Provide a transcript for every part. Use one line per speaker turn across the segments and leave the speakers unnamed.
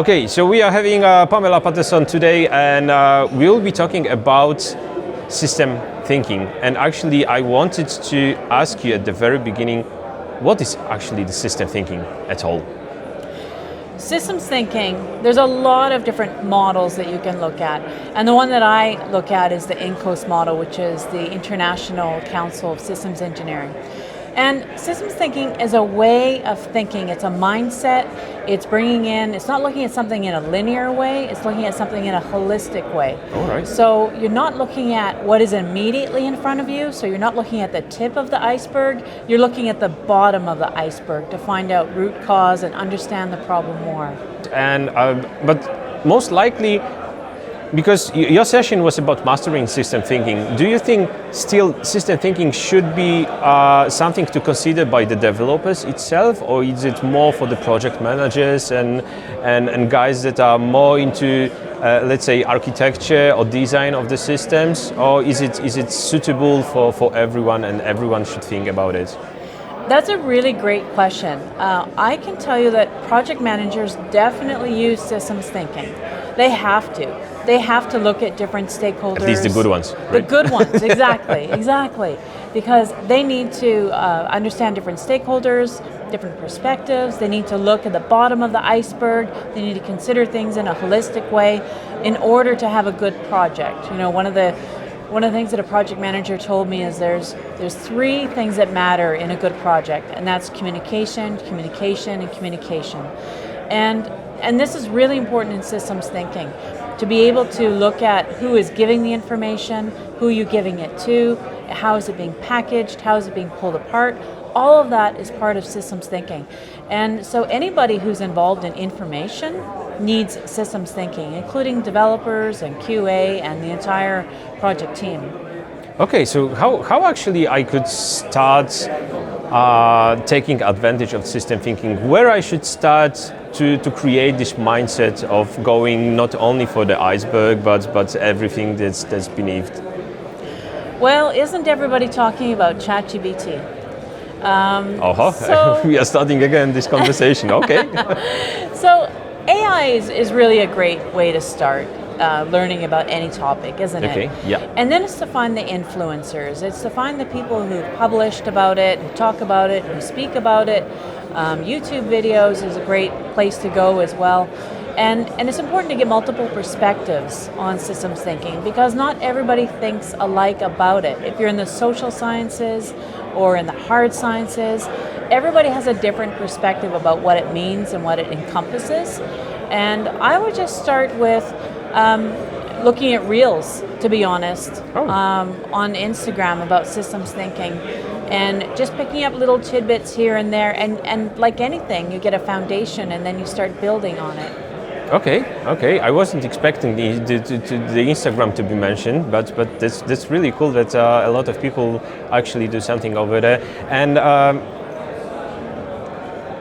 Okay, so we are having Pamela Patterson today, and we'll be talking about system thinking. And actually, I wanted to ask you at the very beginning, what is actually the system thinking at all?
Systems thinking, there's a lot of different models that you can look at. And the one that I look at is the INCOS model, which is the International Council of Systems Engineering. And systems thinking is a way of thinking. It's a mindset. It's bringing in, it's not looking at something in a linear way, it's looking at something in a holistic way.
All right.
So you're not looking at what is immediately in front of you, so you're not looking at the tip of the iceberg, you're looking at the bottom of the iceberg to find out root cause and understand the problem more.
And but most likely, because your session was about mastering system thinking, do you think still system thinking should be something to consider by the developers itself, or is it more for the project managers and guys that are more into, let's say, architecture or design of the systems, or is it suitable for everyone and everyone should think about it?
That's a really great question. I can tell you that project managers definitely use systems thinking. They have to. They have to look at different stakeholders.
At least the good ones. Right?
The good ones, exactly. Because they need to understand different stakeholders, different perspectives. They need to look at the bottom of the iceberg. They need to consider things in a holistic way in order to have a good project. You know, one of the things that a project manager told me is there's three things that matter in a good project, and that's communication, communication, and communication. And this is really important in systems thinking, to be able to look at who is giving the information, who you're giving it to, how is it being packaged, how is it being pulled apart. All of that is part of systems thinking. And so anybody who's involved in information needs systems thinking, including developers and QA and the entire project team.
Okay, so how actually I could start taking advantage of system thinking, where I should start to create this mindset of going not only for the iceberg, but everything that's beneath?
Well, isn't everybody talking about ChatGPT?
So we are starting again this conversation, okay.
So AI is really a great way to start learning about any topic, isn't it?
Okay, yeah.
And then it's to find the influencers. It's to find the people who've published about it, who talk about it, who speak about it. YouTube videos is a great place to go as well. And it's important to get multiple perspectives on systems thinking, because not everybody thinks alike about it. If you're in the social sciences or in the hard sciences, everybody has a different perspective about what it means and what it encompasses. And I would just start with looking at reels, to be honest, on Instagram about systems thinking, and just picking up little tidbits here and there. And like anything, you get a foundation and then you start building on it.
Okay. I wasn't expecting the Instagram to be mentioned, but that's really cool that a lot of people actually do something over there. And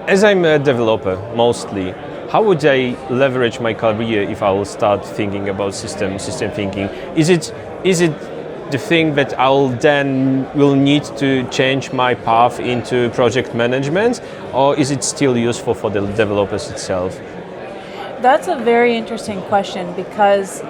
as I'm a developer mostly, how would I leverage my career if I will start thinking about system thinking? Is it the thing that will need to change my path into project management, or is it still useful for the developers itself?
That's a very interesting question, because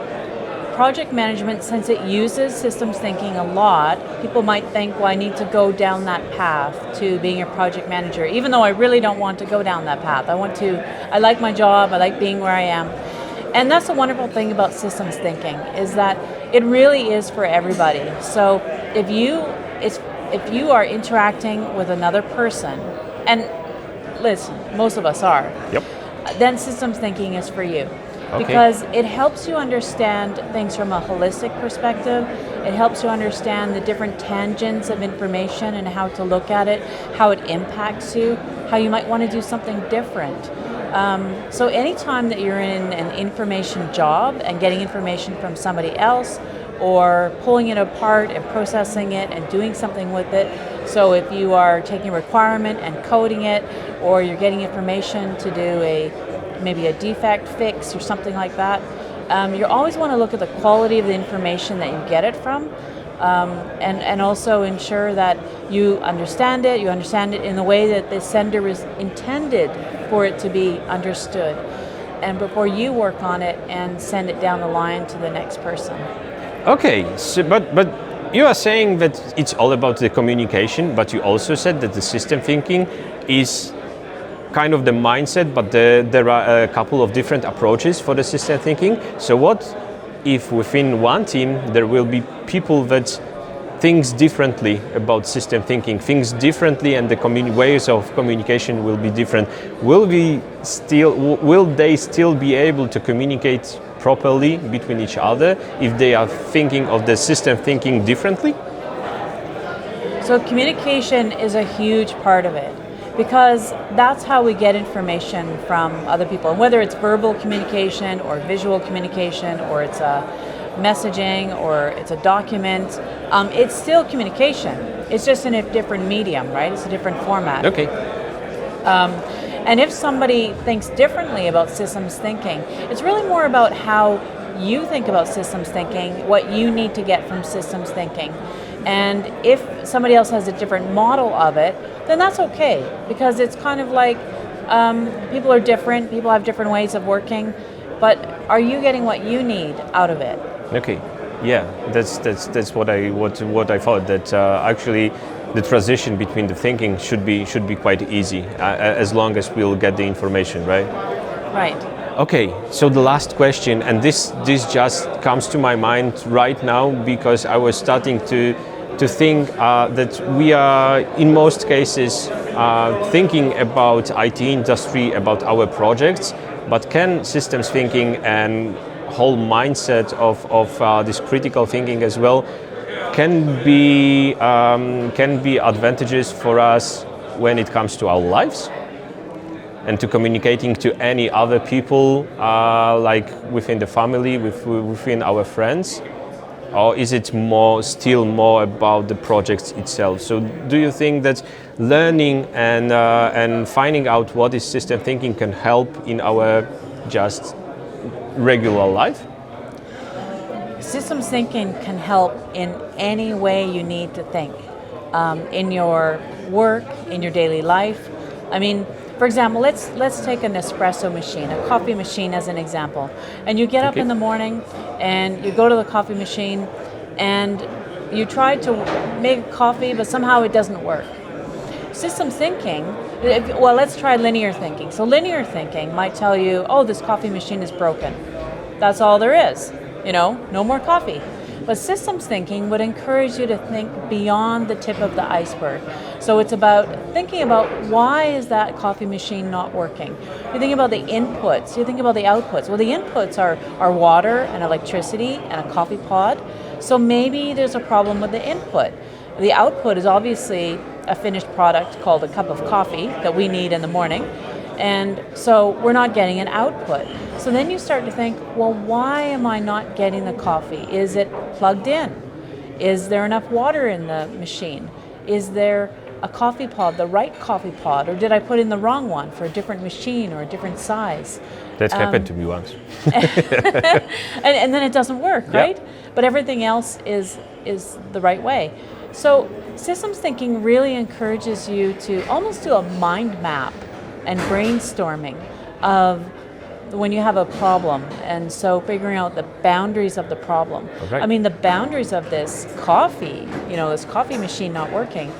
project management, since it uses systems thinking a lot, people might think, well, I need to go down that path to being a project manager, even though I really don't want to go down that path. I like my job, I like being where I am. And that's the wonderful thing about systems thinking, is that it really is for everybody. So if you are interacting with another person, and listen, most of us are,
yep,
then systems thinking is for you.
Okay.
Because it helps you understand things from a holistic perspective. It helps you understand the different tangents of information and how to look at it, how it impacts you, how you might want to do something different. So anytime that you're in an information job and getting information from somebody else, or pulling it apart and processing it and doing something with it. So if you are taking a requirement and coding it, or you're getting information to do maybe a defect fix or something like that, you always want to look at the quality of the information that you get it from, and also ensure that you understand it in the way that the sender is intended for it to be understood. and before you work on it and send it down the line to the next person.
Okay, so, but you are saying that it's all about the communication, but you also said that the system thinking is kind of the mindset, but there are a couple of different approaches for the system thinking. So what if within one team there will be people that thinks differently about system thinking, thinks differently, and the ways of communication will be different? Will they still be able to communicate properly between each other if they are thinking of the system thinking differently?
So communication is a huge part of it, because that's how we get information from other people. And whether it's verbal communication or visual communication, or it's a messaging, or it's a document, it's still communication. It's just in a different medium, right? It's a different format.
Okay.
And if somebody thinks differently about systems thinking, it's really more about how you think about systems thinking, what you need to get from systems thinking. And if somebody else has a different model of it, then that's okay, because it's kind of like people are different, people have different ways of working, but are you getting what you need out of it?
Okay, yeah, that's what I thought, that actually the transition between the thinking should be quite easy, as long as we'll get the information, right?
Right.
Okay, so the last question, and this just comes to my mind right now because I was starting to think that we are in most cases thinking about IT industry, about our projects, but can systems thinking and whole mindset of this critical thinking as well can be advantages for us when it comes to our lives and to communicating to any other people, like within the family, within our friends? Or is it still more about the projects itself? So do you think that learning and finding out what is system thinking can help in our just regular life?
Systems thinking can help in any way you need to think, in your work, in your daily life. I mean, for example, let's take an espresso machine, a coffee machine as an example. And you get up in the morning and you go to the coffee machine and you try to make coffee, but somehow it doesn't work. Systems thinking, well, let's try linear thinking. So linear thinking might tell you, oh, this coffee machine is broken. That's all there is, no more coffee. But systems thinking would encourage you to think beyond the tip of the iceberg. So it's about thinking about, why is that coffee machine not working? You think about the inputs, you think about the outputs. Well, the inputs are water and electricity and a coffee pod. So maybe there's a problem with the input. The output is obviously a finished product called a cup of coffee that we need in the morning. And so we're not getting an output. So then you start to think, well, why am I not getting the coffee? Is it plugged in? Is there enough water in the machine? Is there a coffee pod, the right coffee pod, or did I put in the wrong one for a different machine or a different size?
That's happened to me once.
and then it doesn't work, right? But everything else is the right way. So systems thinking really encourages you to almost do a mind map and brainstorming of when you have a problem, and so figuring out the boundaries of the problem.
Okay.
I mean, the boundaries of this coffee, this coffee machine not working,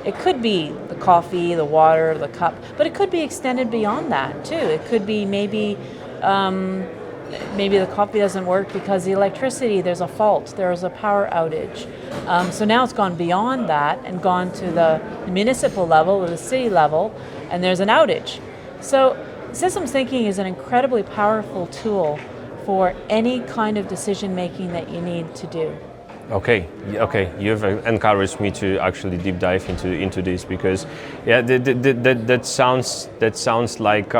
it could be the coffee, the water, the cup, but it could be extended beyond that too. It could be maybe the coffee doesn't work because the electricity, there's a fault, there's a power outage. So now it's gone beyond that and gone to the municipal level or the city level, and there's an outage. So systems thinking is an incredibly powerful tool for any kind of decision making that you need to do.
Okay. You've encouraged me to actually deep dive into this, because that sounds like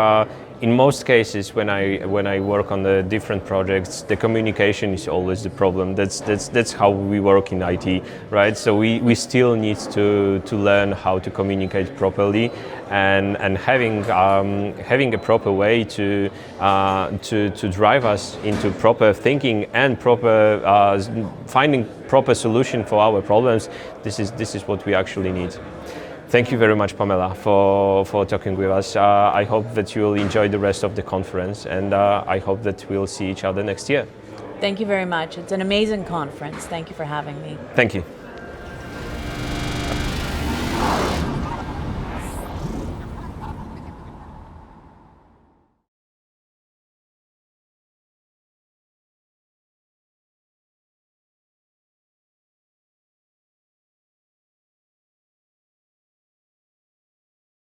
in most cases when I work on the different projects, the communication is always the problem. That's how we work in IT, right? So we still need to learn how to communicate properly, and having a proper way to drive us into proper thinking and proper finding proper solution for our problems. This is what we actually need. Thank you very much, Pamela, for talking with us. I hope that you will enjoy the rest of the conference, and I hope that we'll see each other next year.
Thank you very much. It's an amazing conference. Thank you for having me.
Thank you.